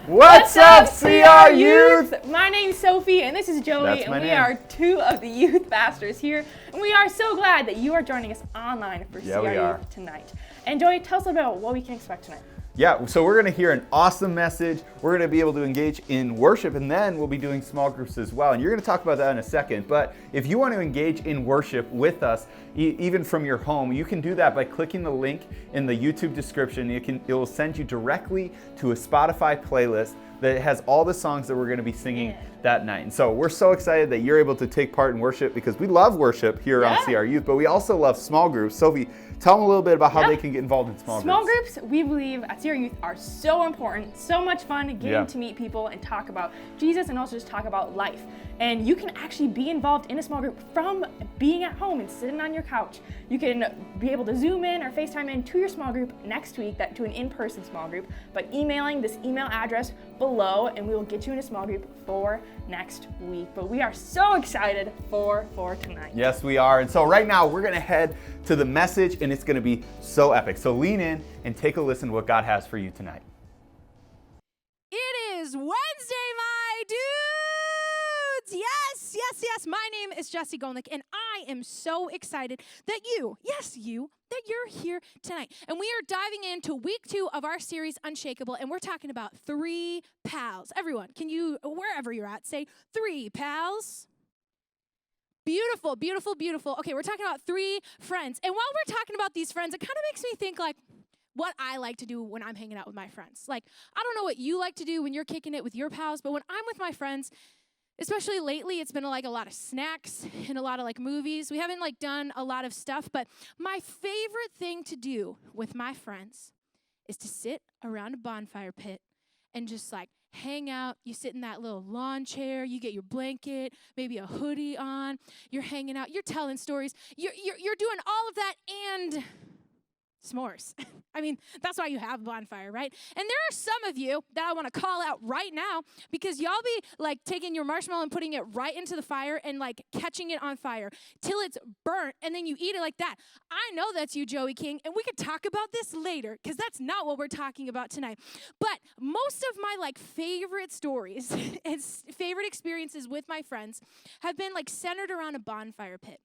What's up, CR Youth? My name's Sophie, and this is Joey, and we are two of the youth pastors here. And we are so glad that you are joining us online for CR Youth tonight. And Joey, tell us about what we can expect tonight. Yeah, so we're going to hear an awesome message. We're going to be able to engage in worship, and then we'll be doing small groups as well. And you're going to talk about that in a second. But if you want to engage in worship with us, even from your home, you can do that by clicking the link in the YouTube description. It will send you directly to a Spotify playlist that has all the songs that we're going to be singing that night. And so we're so excited that you're able to take part in worship, because we love worship here on CR Youth, but we also love small groups. Sophie, tell them a little bit about how they can get involved in small groups. Small groups, we believe at CR Youth, are so important, so much fun getting to meet people and talk about Jesus and also just talk about life. And you can actually be involved in a small group from being at home and sitting on your couch. You can be able to Zoom in or FaceTime in to your small group next week, to an in-person small group, by emailing this email address below, and we will get you in a small group for next week. But we are so excited for tonight. Yes, we are. And so right now we're going to head to the message, and it's going to be so epic. So lean in and take a listen to what God has for you tonight. It is Wednesday, my dudes! Yes. My name is Jessie Golnick, and I am so excited that you, that you're here tonight. And we are diving into week 2 of our series, Unshakable, and we're talking about 3 pals. Everyone, can you, wherever you're at, say 3 pals? Beautiful. Okay, we're talking about 3 friends. And while we're talking about these friends, it kind of makes me think like what I like to do when I'm hanging out with my friends. Like, I don't know what you like to do when you're kicking it with your pals, but when I'm with my friends, especially lately, it's been like a lot of snacks and a lot of like movies. We haven't like done a lot of stuff, but my favorite thing to do with my friends is to sit around a bonfire pit and just like hang out. You sit in that little lawn chair, you get your blanket, maybe a hoodie on, you're hanging out, you're telling stories, you're doing all of that and s'mores. I mean, that's why you have a bonfire, right? And there are some of you that I want to call out right now, because y'all be like taking your marshmallow and putting it right into the fire and like catching it on fire till it's burnt, and then you eat it like that. I know that's you, Joey King, and we could talk about this later, because that's not what we're talking about tonight. But most of my like favorite stories and favorite experiences with my friends have been like centered around a bonfire pit.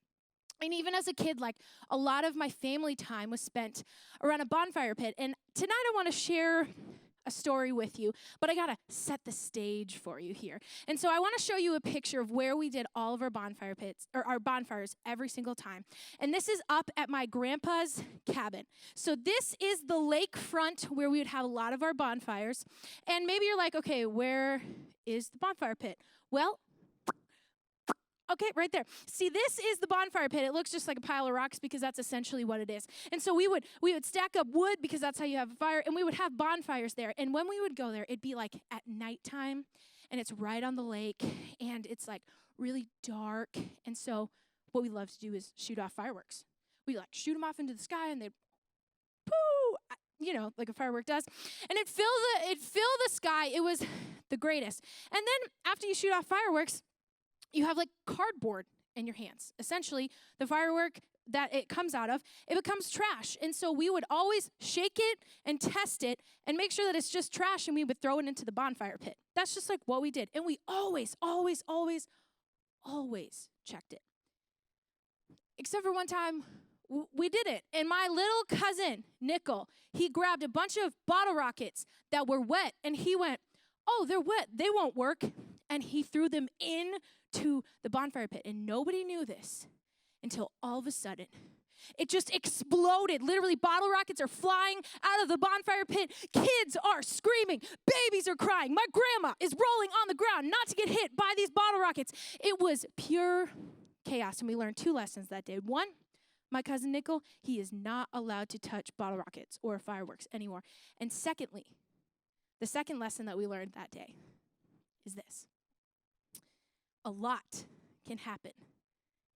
And even as a kid, like a lot of my family time was spent around a bonfire pit. And tonight I want to share a story with you, but I got to set the stage for you here. And so I want to show you a picture of where we did all of our bonfire pits, or our bonfires every single time. And this is up at my grandpa's cabin. So this is the lakefront where we would have a lot of our bonfires. And maybe you're like, okay, where is the bonfire pit? Well, okay, right there. See, this is the bonfire pit. It looks just like a pile of rocks because that's essentially what it is. And so we would stack up wood because that's how you have a fire, and we would have bonfires there. And when we would go there, it'd be like at nighttime, and it's right on the lake, and it's like really dark. And so what we love to do is shoot off fireworks. We like shoot them off into the sky, and they'd pooh, like a firework does. And it'd fill the sky. It was the greatest. And then after you shoot off fireworks, you have like cardboard in your hands. Essentially, the firework that it comes out of, it becomes trash. And so we would always shake it and test it and make sure that it's just trash, and we would throw it into the bonfire pit. That's just like what we did. And we always checked it. Except for one time, we did it. And my little cousin, Nickel, he grabbed a bunch of bottle rockets that were wet, and he went, "Oh, they're wet. They won't work." And he threw them into the bonfire pit. And nobody knew this until all of a sudden, it just exploded. Literally, bottle rockets are flying out of the bonfire pit. Kids are screaming. Babies are crying. My grandma is rolling on the ground not to get hit by these bottle rockets. It was pure chaos. And we learned 2 lessons that day. 1, my cousin Nickel, he is not allowed to touch bottle rockets or fireworks anymore. And secondly, the second lesson that we learned that day is this: a lot can happen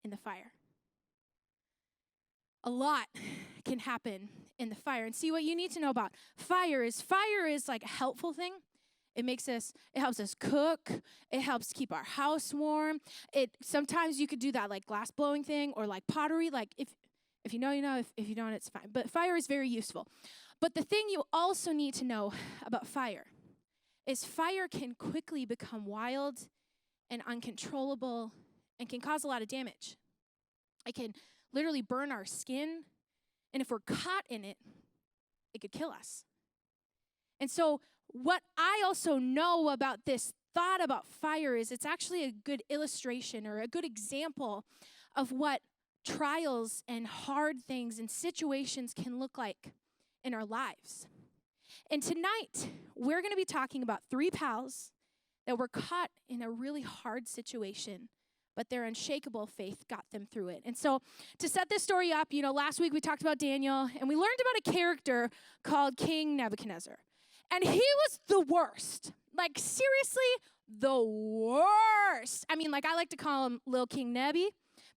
in the fire. A lot can happen in the fire. And see, what you need to know about fire is like a helpful thing. It helps us cook. It helps keep our house warm. Sometimes you could do that like glass blowing thing, or like pottery. Like if you know, you know. If you don't, it's fine. But fire is very useful. But the thing you also need to know about fire is fire can quickly become wild and uncontrollable and can cause a lot of damage. It can literally burn our skin, and if we're caught in it, it could kill us. And so what I also know about this thought about fire is it's actually a good illustration or a good example of what trials and hard things and situations can look like in our lives. And tonight, we're going to be talking about 3 pals that were caught in a really hard situation, but their unshakable faith got them through it. And so to set this story up, last week we talked about Daniel, and we learned about a character called King Nebuchadnezzar. And he was the worst. Like, seriously, the worst. I mean, I like to call him Lil King Nebby,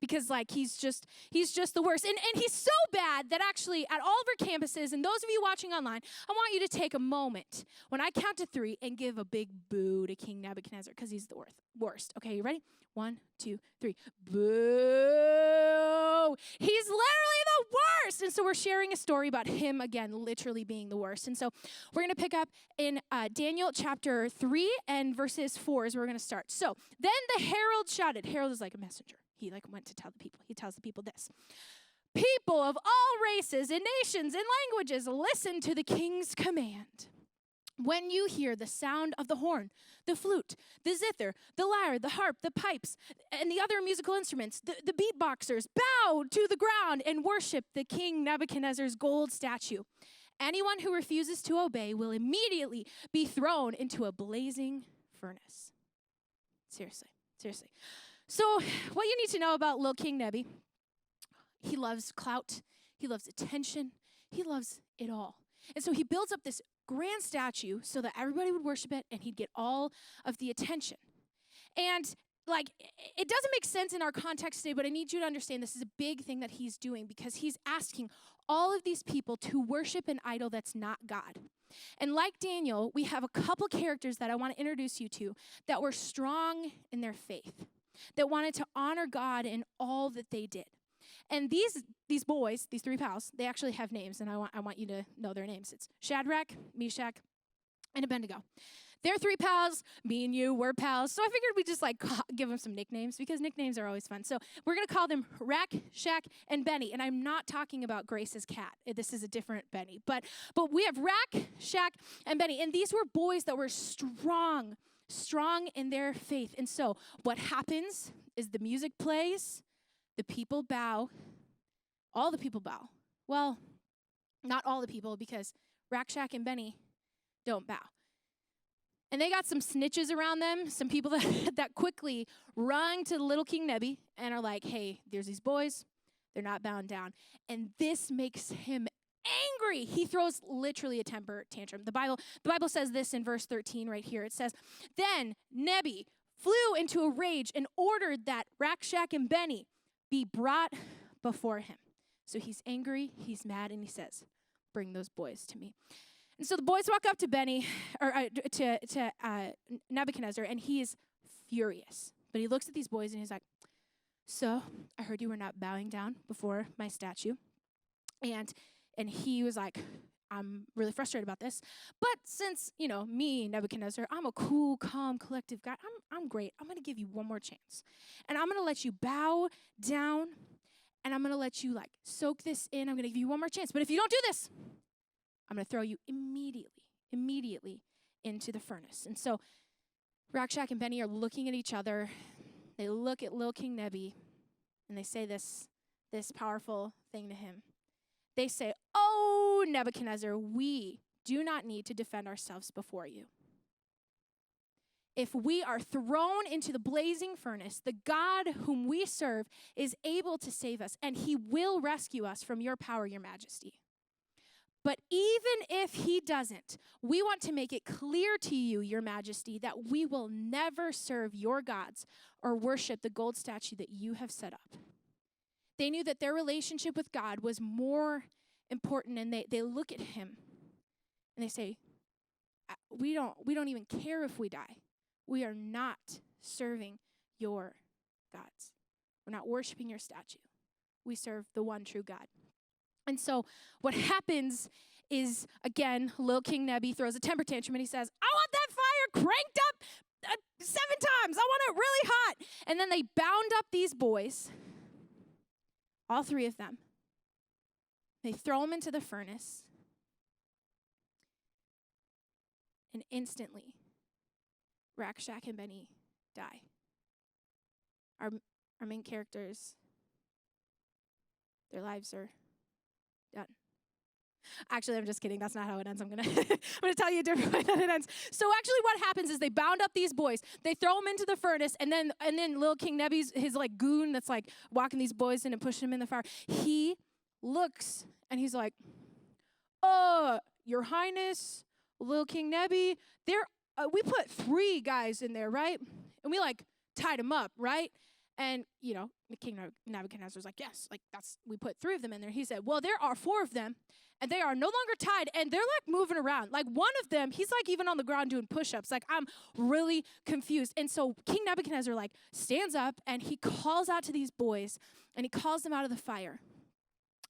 because he's just the worst. And he's so bad that actually at all of our campuses, and those of you watching online, I want you to take a moment when I count to 3 and give a big boo to King Nebuchadnezzar, because he's the worst. Okay, you ready? 1, 2, 3. Boo! He's literally the worst. And so we're sharing a story about him, again, literally being the worst. And so we're going to pick up in Daniel chapter 3 and verses 4 is where we're going to start. So then the herald shouted. Herald is like a messenger. He went to tell the people. He tells the people this. People of all races and nations and languages, listen to the king's command. When you hear the sound of the horn, the flute, the zither, the lyre, the harp, the pipes, and the other musical instruments, the beatboxers, bow to the ground and worship the king Nebuchadnezzar's gold statue. Anyone who refuses to obey will immediately be thrown into a blazing furnace. Seriously. So what you need to know about Lil King Nebby, he loves clout, he loves attention, he loves it all. And so he builds up this grand statue so that everybody would worship it and he'd get all of the attention. And it doesn't make sense in our context today, but I need you to understand this is a big thing that he's doing because he's asking all of these people to worship an idol that's not God. And like Daniel, we have a couple characters that I want to introduce you to that were strong in their faith, that wanted to honor God in all that they did. And these boys, these 3 pals, they actually have names, and I want you to know their names. It's Shadrach, Meshach, and Abednego. They're 3 pals. Me and you, we're pals. So I figured we'd just give them some nicknames because nicknames are always fun. So we're going to call them Rack, Shack, and Benny. And I'm not talking about Grace's cat. This is a different Benny. But we have Rack, Shack, and Benny. And these were boys that were strong in their faith. And so what happens is the music plays, the people bow, all the people bow. Well, not all the people because Rack, Shack, and Benny don't bow. And they got some snitches around them, some people that quickly run to little King Nebby and are like, hey, there's these boys. They're not bowing down. And this makes him angry. He throws literally a temper tantrum. The Bible says this in verse 13 right here. It says, then Nebby flew into a rage and ordered that Rack, Shack, and Benny be brought before him. So he's angry, he's mad, and he says, bring those boys to me. And so the boys walk up to to Nebuchadnezzar, and he is furious. But he looks at these boys, and he's like, so I heard you were not bowing down before my statue. And he was like, I'm really frustrated about this. But since, me, Nebuchadnezzar, I'm a cool, calm, collective guy. I'm great. I'm going to give you one more chance. And I'm going to let you bow down, and I'm going to let you, soak this in. I'm going to give you one more chance. But if you don't do this, I'm going to throw you immediately into the furnace. And so Rack, Shack, and Benny are looking at each other. They look at Lil King Nebby, and they say this powerful thing to him. They say, oh, Nebuchadnezzar, we do not need to defend ourselves before you. If we are thrown into the blazing furnace, the God whom we serve is able to save us, and he will rescue us from your power, your majesty. But even if he doesn't, we want to make it clear to you, your majesty, that we will never serve your gods or worship the gold statue that you have set up. They knew that their relationship with God was more important, and they look at him and they say, we don't even care if we die. We are not serving your gods. We're not worshiping your statue. We serve the one true God. And so what happens is, again, Lil King Nebby throws a temper tantrum and he says, I want that fire cranked up 7 times. I want it really hot. And then they bound up these boys, all 3 of them. They throw them into the furnace. And instantly, Rakshak and Benny die. Our main characters, their lives are done. Actually, I'm just kidding. That's not how it ends. I'm gonna tell you a different way that it ends. So actually what happens is they bound up these boys. They throw them into the furnace, and then little King Nebi's, his like goon that's like walking these boys in and pushing them in the fire. He looks and he's like, Your Highness, little King Nebi, we put 3 guys in there, right? And we like tied them up, right? And, the King Nebuchadnezzar's like, yes, like we put 3 of them in there. He said, well, there are 4 of them, and they are no longer tied, and they're like moving around. Like one of them, he's like even on the ground doing push-ups. Like I'm really confused. And so King Nebuchadnezzar like stands up, and he calls out to these boys, and he calls them out of the fire.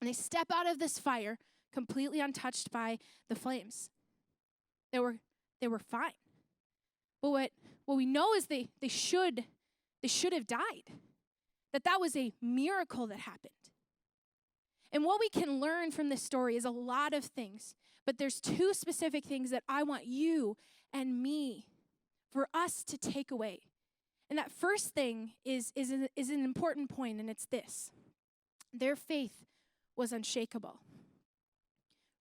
And they step out of this fire completely untouched by the flames. They were fine. But what we know is they should have died. That was a miracle that happened. And what we can learn from this story is a lot of things, but there's 2 specific things that I want you and me, for us to take away. And that first thing is an important point, and it's this. Their faith was unshakable.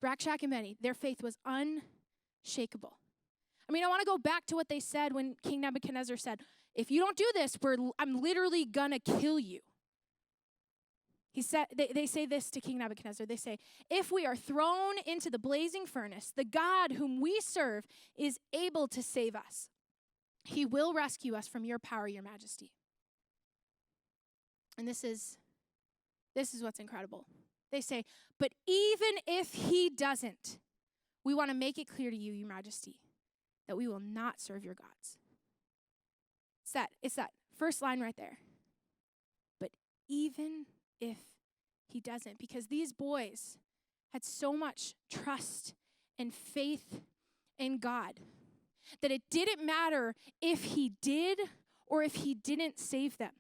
Rakshak and Benny, their faith was unshakable. I mean, I want to go back to what they said when King Nebuchadnezzar said, if you don't do this, I'm literally gonna kill you. He said, they say this to King Nebuchadnezzar. They say, if we are thrown into the blazing furnace, the God whom we serve is able to save us. He will rescue us from your power, your majesty. And this is what's incredible. They say, but even if he doesn't, we want to make it clear to you, your majesty, that we will not serve your gods. It's that first line right there. But even if he doesn't, because these boys had so much trust and faith in God that it didn't matter if he did or if he didn't save them.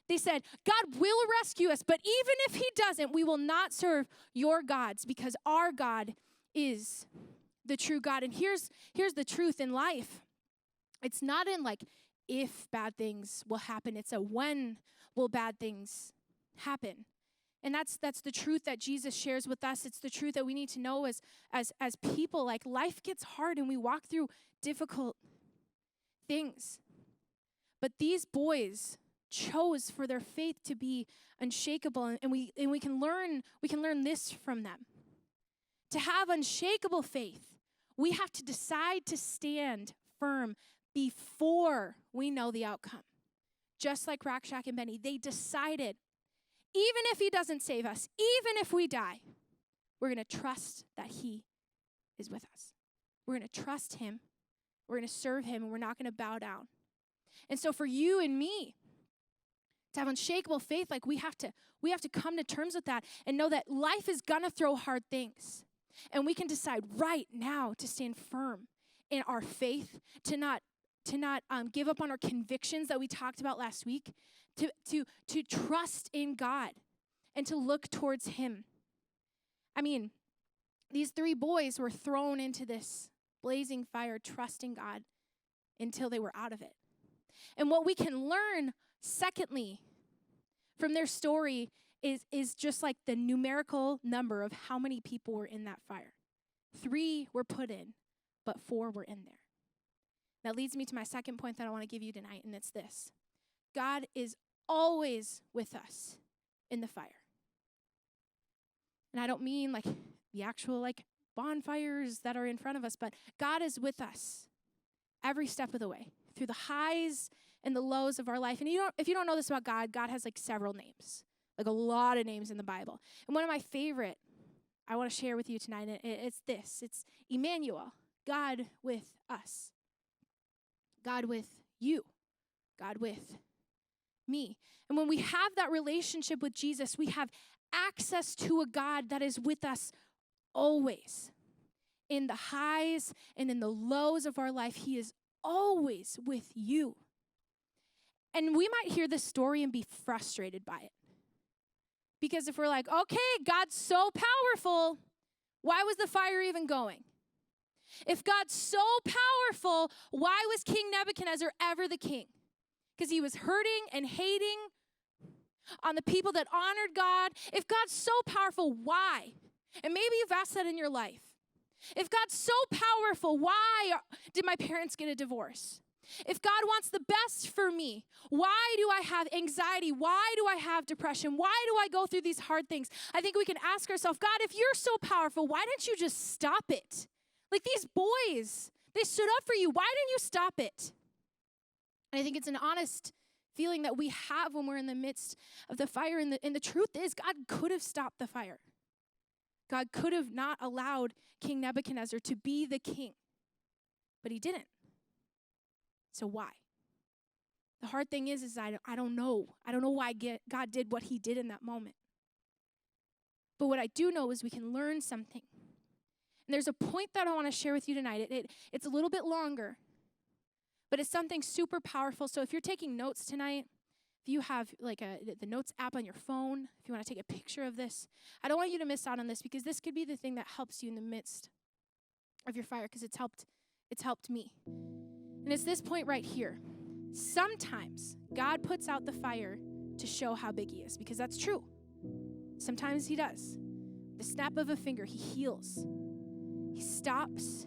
They said, God will rescue us, but even if he doesn't, we will not serve your gods, because our God is the true God. And here's the truth in life. It's not in like if bad things will happen. It's a when will bad things happen. And that's the truth that Jesus shares with us. It's the truth that we need to know as people. Like life gets hard and we walk through difficult things. But these boys chose for their faith to be unshakable, and we can learn this from them. To have unshakable faith, we have to decide to stand firm before we know the outcome. Just like Rakshak and Benny, they decided, even if he doesn't save us, even if we die, we're going to trust that he is with us. We're going to trust him. We're going to serve him, and we're not going to bow down. And so for you and me, to have unshakable faith, like we have to come to terms with that and know that life is going to throw hard things. And we can decide right now to stand firm in our faith, to not give up on our convictions that we talked about last week, to trust in God and to look towards him. I mean, these 3 boys were thrown into this blazing fire, trusting God until they were out of it. And what we can learn, secondly, from their story is just like the numerical number of how many people were in that fire. 3 were put in, but 4 were in there. That leads me to my second point that I want to give you tonight, and it's this. God is always with us in the fire. And I don't mean like the actual like bonfires that are in front of us, but God is with us every step of the way, through the highs and the lows of our life. And if you don't know this about God, God has like several names, like a lot of names in the Bible. And one of my favorite I want to share with you tonight, it's this. It's Immanuel, God with us. God with you. God with me. And when we have that relationship with Jesus, we have access to a God that is with us always. In the highs and in the lows of our life, he is always with you. And we might hear this story and be frustrated by it. Because if we're like, okay, God's so powerful, why was the fire even going? If God's so powerful, why was King Nebuchadnezzar ever the king? Because he was hurting and hating on the people that honored God. If God's so powerful, why? And maybe you've asked that in your life. If God's so powerful, why did my parents get a divorce? If God wants the best for me, why do I have anxiety? Why do I have depression? Why do I go through these hard things? I think we can ask ourselves, God, if you're so powerful, why didn't you just stop it? Like these boys, they stood up for you. Why didn't you stop it? And I think it's an honest feeling that we have when we're in the midst of the fire. And the truth is, God could have stopped the fire. God could have not allowed King Nebuchadnezzar to be the king, but he didn't. So why? The hard thing is I don't know. I don't know why God did what he did in that moment. But what I do know is we can learn something. And there's a point that I want to share with you tonight. It's a little bit longer, but it's something super powerful. So if you're taking notes tonight, if you have like the notes app on your phone, if you want to take a picture of this, I don't want you to miss out on this because this could be the thing that helps you in the midst of your fire because it's helped me. And it's this point right here. Sometimes God puts out the fire to show how big he is because that's true. Sometimes he does. The snap of a finger, he heals. He stops.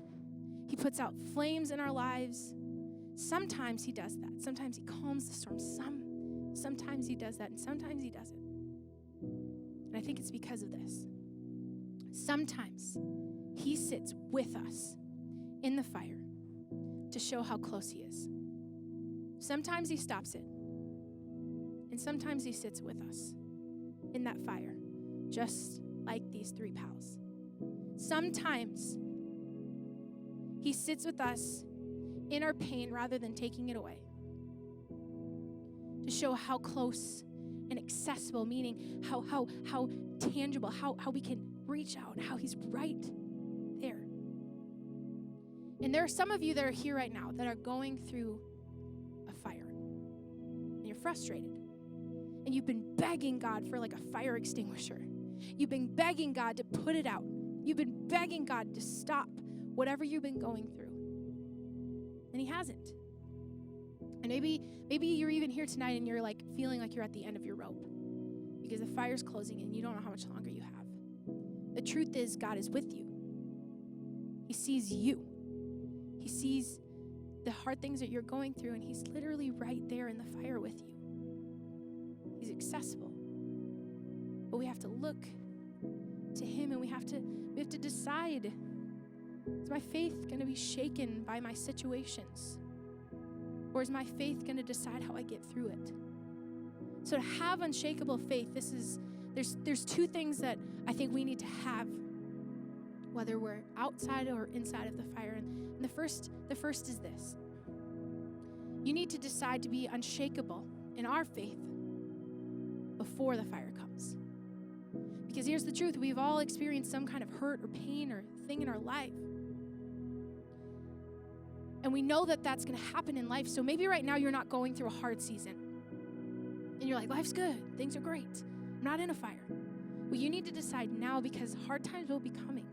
He puts out flames in our lives. Sometimes he does that. Sometimes he calms the storm. Sometimes he does that, and sometimes he doesn't. And I think it's because of this. Sometimes he sits with us in the fire to show how close he is. Sometimes he stops it, and sometimes he sits with us in that fire, just like these three pals. Sometimes he sits with us in our pain rather than taking it away, to show how close and accessible, meaning how tangible, how we can reach out, how he's right there. And there are some of you that are here right now that are going through a fire, and you're frustrated, and you've been begging God for like a fire extinguisher. You've been begging God to put it out. You've been begging God to stop whatever you've been going through, and he hasn't. And maybe you're even here tonight and you're like feeling like you're at the end of your rope because the fire's closing and you don't know how much longer you have. The truth is, God is with you. He sees you. He sees the hard things that you're going through, and he's literally right there in the fire with you. He's accessible. But we have to look to him, and we have to decide, is my faith going to be shaken by my situations? Or is my faith going to decide how I get through it? So to have unshakable faith, there's two things that I think we need to have, whether we're outside or inside of the fire. And the first is this. You need to decide to be unshakable in our faith before the fire comes. Because here's the truth. We've all experienced some kind of hurt or pain or thing in our life. And we know that that's going to happen in life. So maybe right now you're not going through a hard season. And you're like, life's good. Things are great. I'm not in a fire. Well, you need to decide now because hard times will be coming.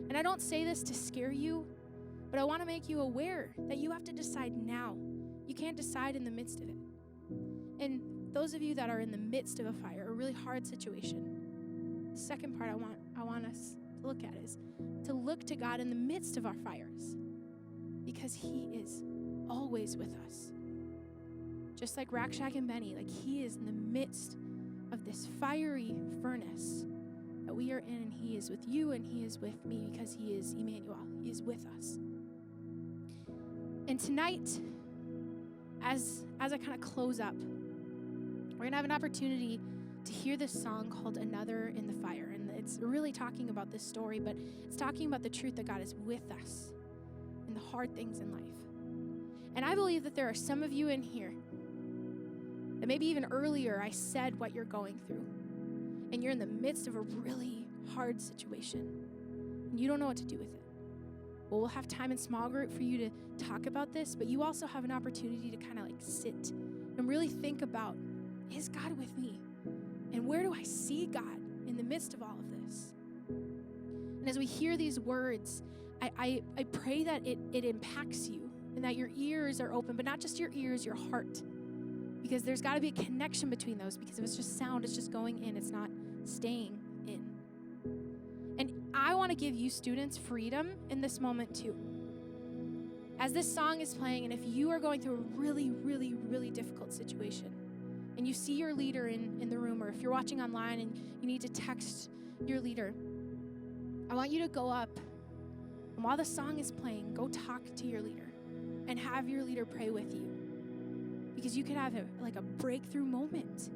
And I don't say this to scare you, but I want to make you aware that you have to decide now. You can't decide in the midst of it. And those of you that are in the midst of a fire, a really hard situation, the second part I want us to look at is to look to God in the midst of our fires. Because he is always with us. Just like Rakshak and Benny, like he is in the midst of this fiery furnace that we are in, and he is with you and he is with me because he is Emmanuel. He is with us. And tonight, as I kind of close up, we're going to have an opportunity to hear this song called Another in the Fire. And it's really talking about this story, but it's talking about the truth that God is with us in the hard things in life. And I believe that there are some of you in here that maybe even earlier I said what you're going through, and you're in the midst of a really hard situation, and you don't know what to do with it. Well, we'll have time in small group for you to talk about this, but you also have an opportunity to kind of like sit and really think about, is God with me? And where do I see God in the midst of all of this? And as we hear these words, I pray that it impacts you and that your ears are open, but not just your ears, your heart. Because there's got to be a connection between those, because if it's just sound, it's just going in, it's not staying in. And I want to give you students freedom in this moment too. As this song is playing, and if you are going through a really, really, really difficult situation, and you see your leader in the room, or if you're watching online and you need to text your leader, I want you to go up, and while the song is playing, go talk to your leader and have your leader pray with you. Because you could have a breakthrough moment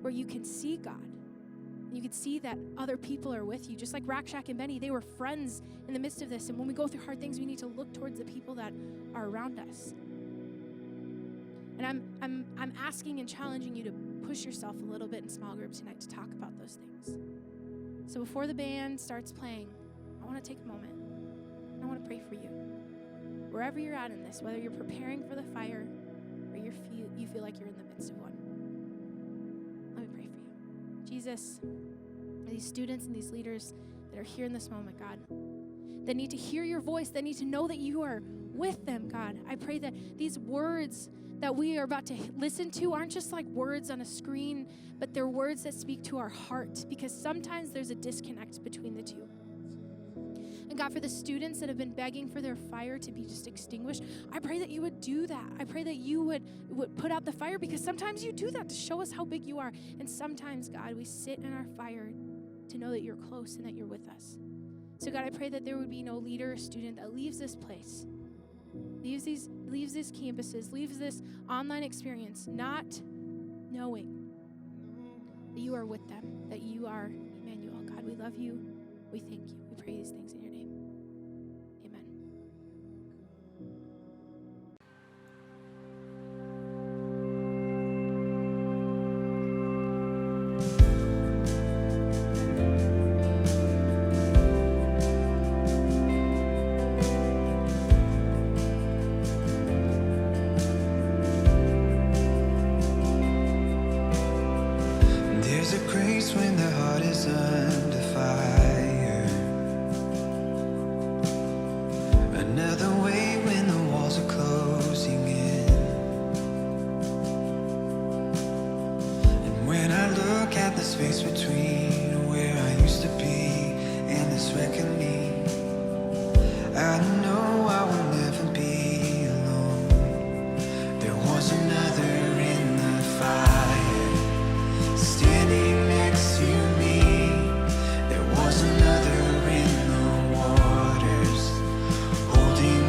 where you can see God. And you can see that other people are with you. Just like Rakshak and Benny, they were friends in the midst of this. And when we go through hard things, we need to look towards the people that are around us. And I'm asking and challenging you to push yourself a little bit in small group tonight to talk about those things. So before the band starts playing, I want to take a moment. And I want to pray for you. Wherever you're at in this, whether you're preparing for the fire, or you feel like you're in the midst of one. Let me pray for you. Jesus, these students and these leaders that are here in this moment, God, that need to hear your voice, that need to know that you are with them, God. I pray that these words that we are about to listen to aren't just like words on a screen, but they're words that speak to our heart, because sometimes there's a disconnect between the two. And God, for the students that have been begging for their fire to be just extinguished, I pray that you would do that. I pray that you would put out the fire, because sometimes you do that to show us how big you are. And sometimes, God, we sit in our fire to know that you're close and that you're with us. So God, I pray that there would be no leader or student that leaves this place, leaves these campuses, leaves this online experience, not knowing that you are with them, that you are Emmanuel. God, we love you. We thank you. We pray these things in your name. Amen. There's a grace when the heart is under fire. Another way when the walls are closing in. And when I look at the space between where I used to be and this reckoning, I know I will never be alone. There was another in the fire, standing next to me. There was another in the waters, holding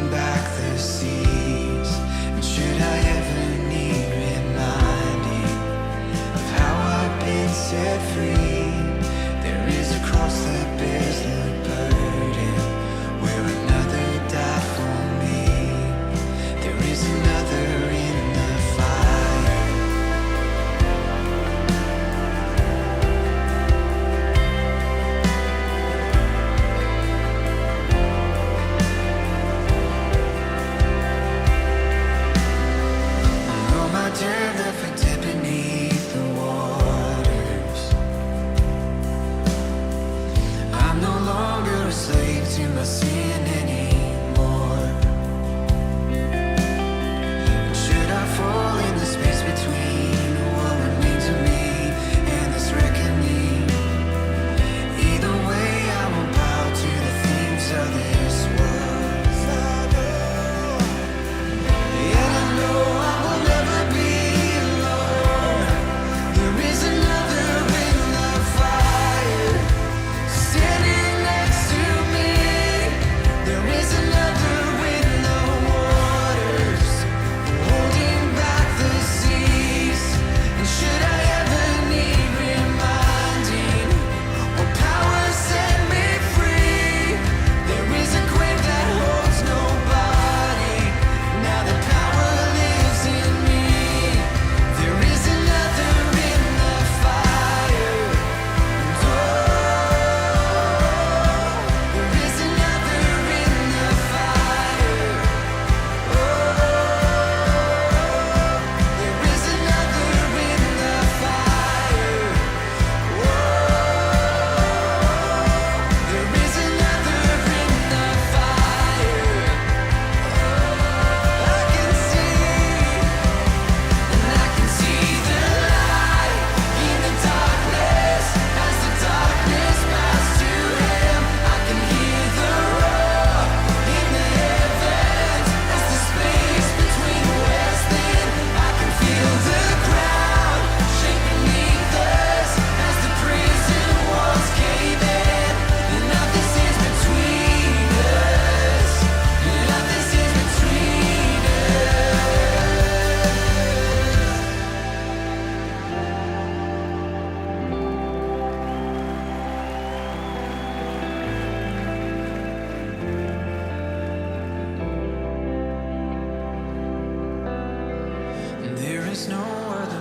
there's no other